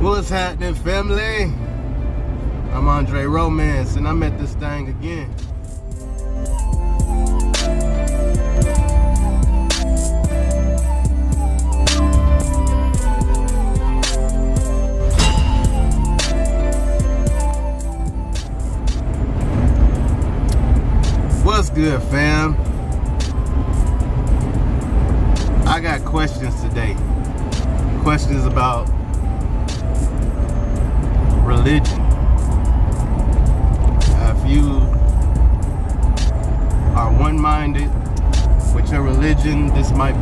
What's happening, family? I'm Andre Romance, and I'm at this thing again. What's good, fam? I got questions today. Questions about religion. If you are one-minded with your religion, this might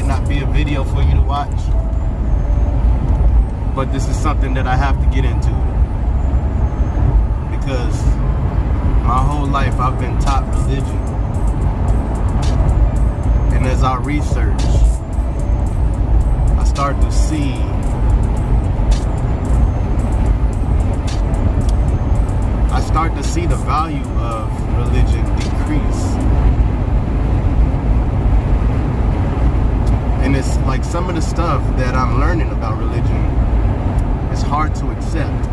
not be a video for you to watch. But this is something that I have to get into because my whole life I've been taught religion. And as I research, I start to see the value of religion decrease. And it's like some of the stuff that I'm learning about religion is hard to accept.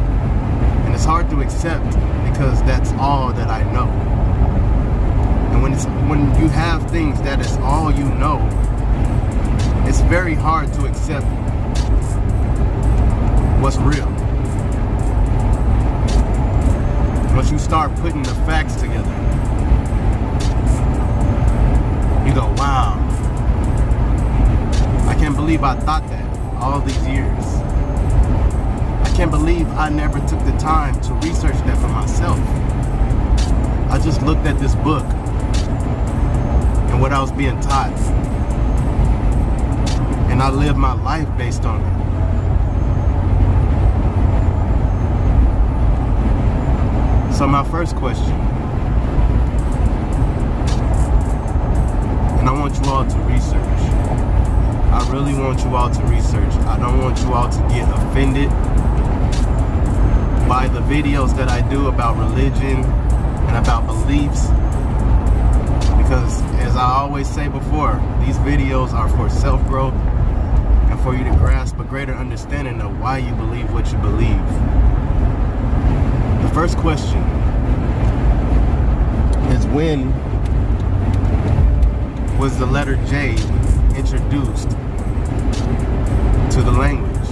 And it's hard to accept because that's all that I know. And when you have things that is all you know, it's very hard to accept what's real. Once you start putting the facts together, you go, wow, I can't believe I thought that all these years. I can't believe I never took the time to research that for myself. I just looked at this book and what I was being taught, and I lived my life based on it. So my first question, and I want you all to research. I really want you all to research. I don't want you all to get offended by the videos that I do about religion and about beliefs. Because as I always say before, these videos are for self-growth and for you to grasp a greater understanding of why you believe what you believe. The first question is, when was the letter J introduced to the language?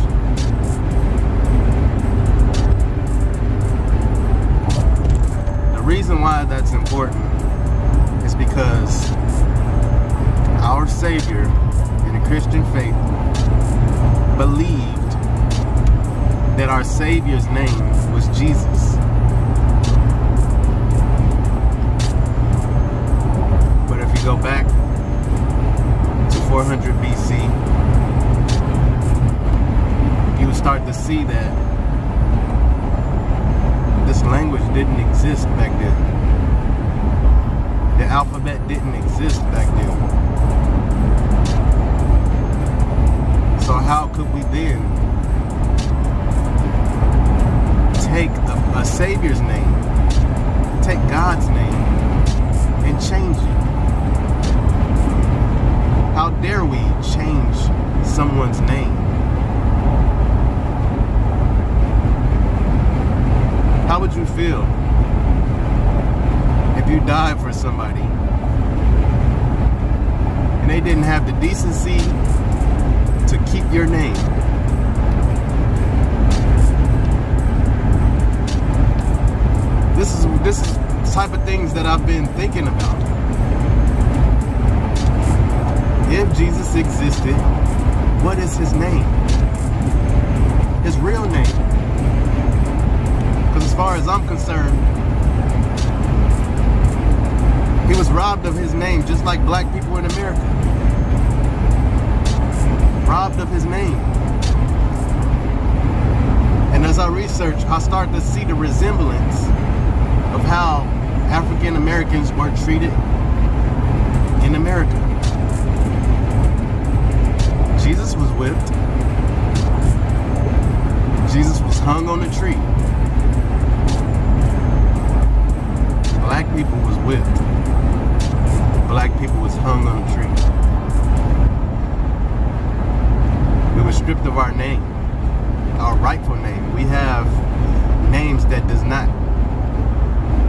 The reason why that's important is because our Savior in the Christian faith believed that our Savior's name was Jesus. But if you go back to 400 BC, you would start to see that this language didn't exist back then. The alphabet didn't exist back then. So how could we then take a Savior's name, take God's name, and change it? How dare we change someone's name? How would you feel if you died for somebody and they didn't have the decency to keep your name? This is the type of things that I've been thinking about. If Jesus existed, what is his name? His real name? Because as far as I'm concerned, he was robbed of his name just like black people in America. Robbed of his name. And as I research, I start to see the resemblance of how African Americans were treated in America. Jesus was whipped. Jesus was hung on a tree. Black people was whipped. Black people was hung on a tree. We were stripped of our name. our rightful name. We have names that does not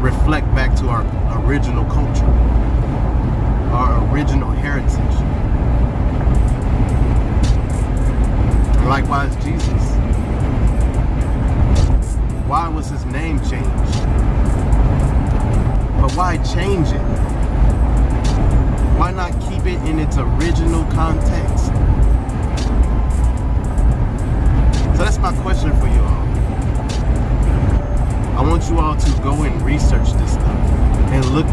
reflect back to our original culture, our original heritage. Likewise, Jesus. Why was his name changed? But why change it? Why not keep it in its original context? So that's my question for you all. I want you all to go and research this stuff and look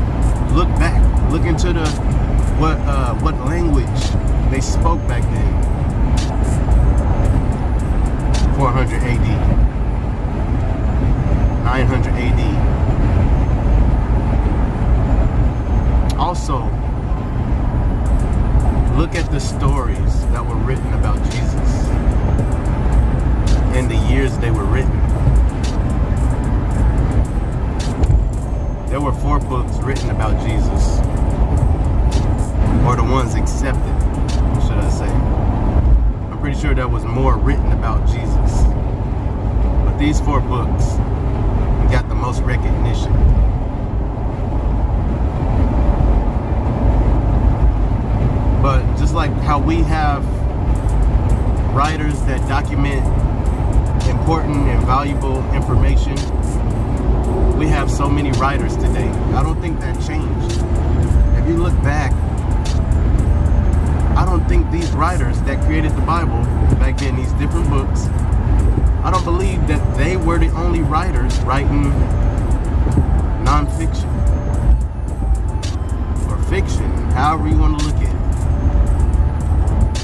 back, look into what language they spoke back then. 400 AD, 900 AD. Also, look at the stories that were written about Jesus and the years they were written. There were 4 books written about Jesus, or the ones accepted, should I say. I'm pretty sure there was more written about Jesus, but these 4 books got the most recognition. But just like how we have writers that document important and valuable information, we have so many writers today. I don't think that changed. If you look back, I don't think these writers that created the Bible back then, these different books, I don't believe that they were the only writers writing nonfiction or fiction, however you want to look at it.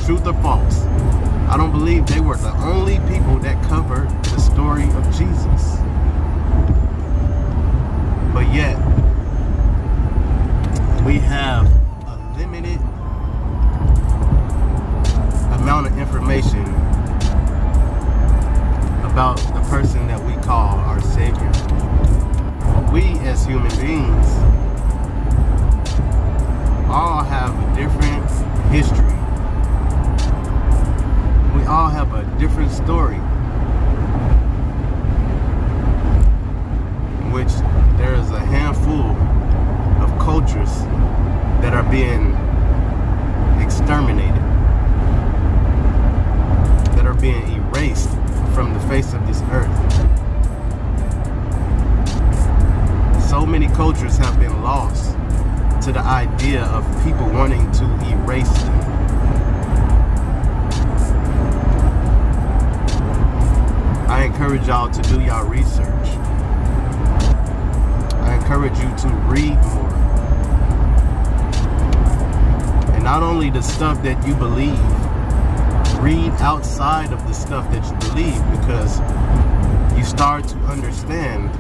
Truth or false. I don't believe they were the only people that covered the story of Jesus. But yet, we have a limited amount of information about the person that we call our Savior. We as human beings all have a different history. We all have a different story, in which there is a handful of cultures that are being exterminated, that are being erased from the face of this earth. So many cultures have been lost to the idea of people wanting to erase them. I encourage y'all to do y'all research. I encourage you to read more. And not only the stuff that you believe, read outside of the stuff that you believe, because you start to understand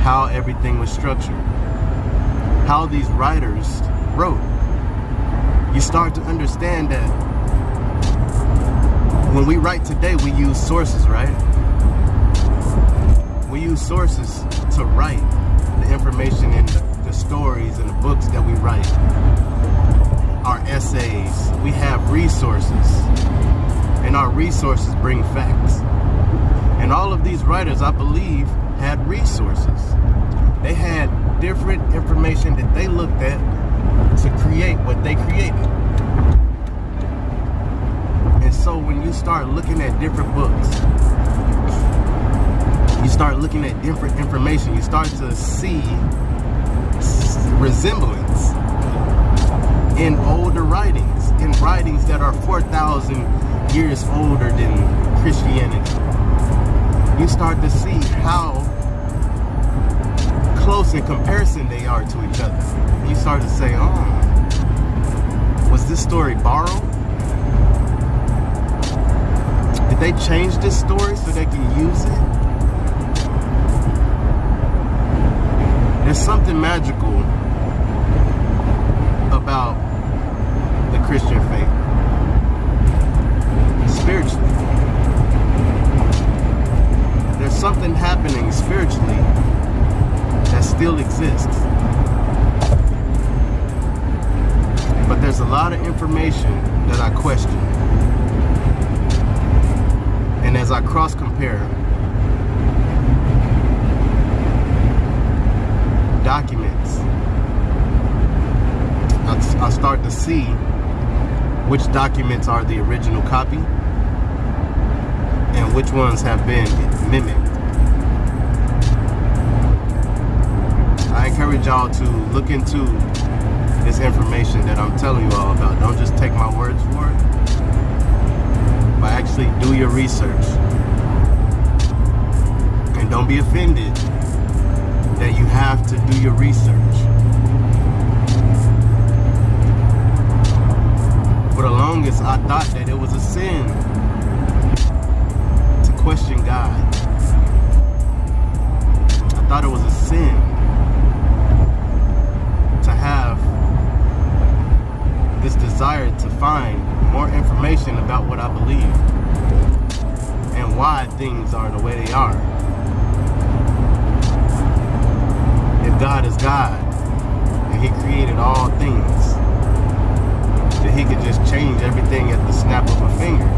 how everything was structured, how these writers wrote. You start to understand that when we write today, we use sources, right? We use sources to write the information in the stories and the books that we write. Our essays, we have resources, and our resources bring facts. And all of these writers, I believe, had resources. They had different information that they looked at to create what they created. And so when you start looking at different books, you start looking at different information, you start to see resemblance in older writings, in writings that are 4,000 years older than Christianity. You start to see how close in comparison they are to each other. You start to say, oh, was this story borrowed? Did they change this story so they can use it? There's something magical about the Christian faith, spiritually. There's something happening spiritually that still exists. But there's a lot of information that I question. And as I cross-compare documents, I start to see which documents are the original copy and which ones have been mimicked. I encourage y'all to look into this information that I'm telling you all about. Don't just take my words for it, but actually do your research. And don't be offended that you have to do your research. For the longest, I thought that it was a sin to question God. I thought it was a sin to have this desire to find more information about what I believe and why things are the way they are. If God is God and He created all things, then He could just change everything at the snap of a finger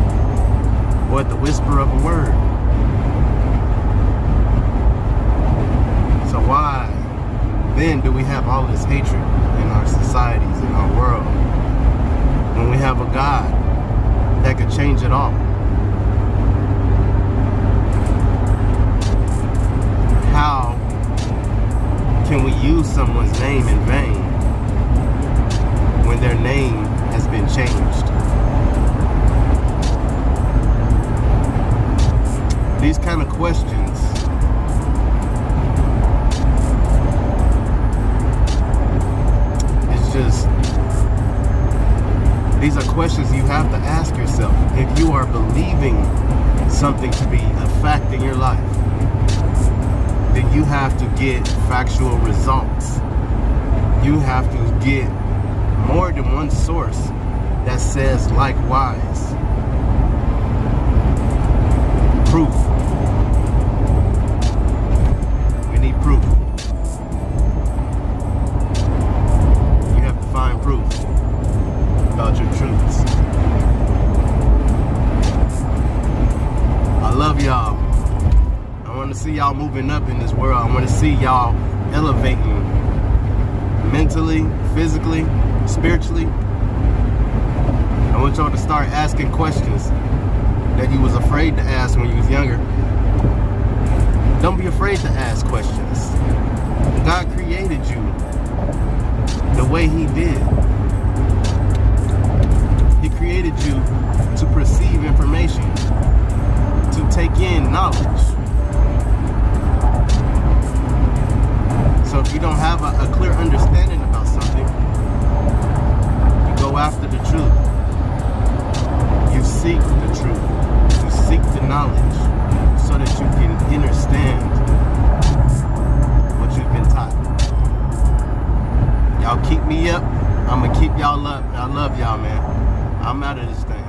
or at the whisper of a word. So why then do we have all this hatred in our societies, in our world, when we have a God that could change it all? How can we use someone's name in vain when their name has been changed? These kind of questions these are questions you have to ask yourself. If you are believing something to be a fact in your life, then you have to get factual results. You have to get more than one source that says likewise. Proof. We need proof. You have to find proof about your truths. I love y'all. I want to see y'all moving up in this world. I want to see y'all elevating mentally, physically, spiritually. I want y'all to start asking questions that you was afraid to ask when you was younger. Don't be afraid to ask questions. God created you the way He did. He created you to perceive information, to take in knowledge. So if you don't have a clear understanding about something, you go after the truth. You seek the truth. You seek the knowledge so that you can understand what you've been taught. Y'all keep me up. I'm going to keep y'all up. I love y'all, man. I'm out of this thing.